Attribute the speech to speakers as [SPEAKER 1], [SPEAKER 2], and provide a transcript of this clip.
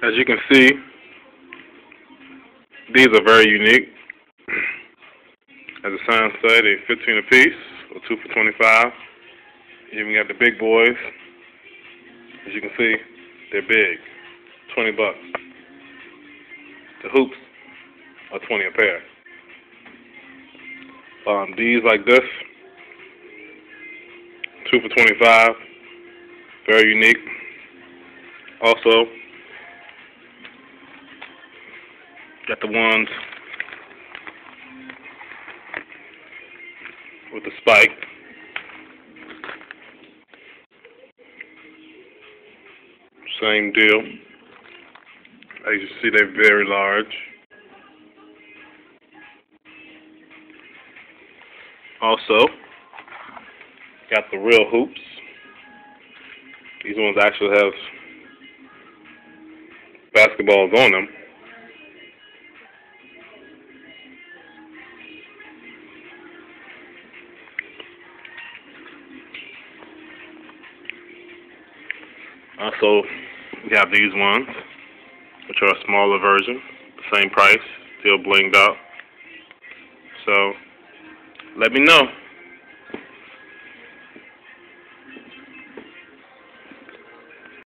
[SPEAKER 1] As you can see, these are very unique. As the sign say, they're 15 a piece, or 2 for 25. You even got the big boys. As you can see, they're big, 20 bucks. The hoops are 20 a pair. These like this, 2 for 25, very unique. Also, got the ones with the spike. Same deal. As you see, they're very large. Also, got the real hoops. These ones actually have basketballs on them. Also, we have these ones, which are a smaller version, same price, still blinged out. So, let me know.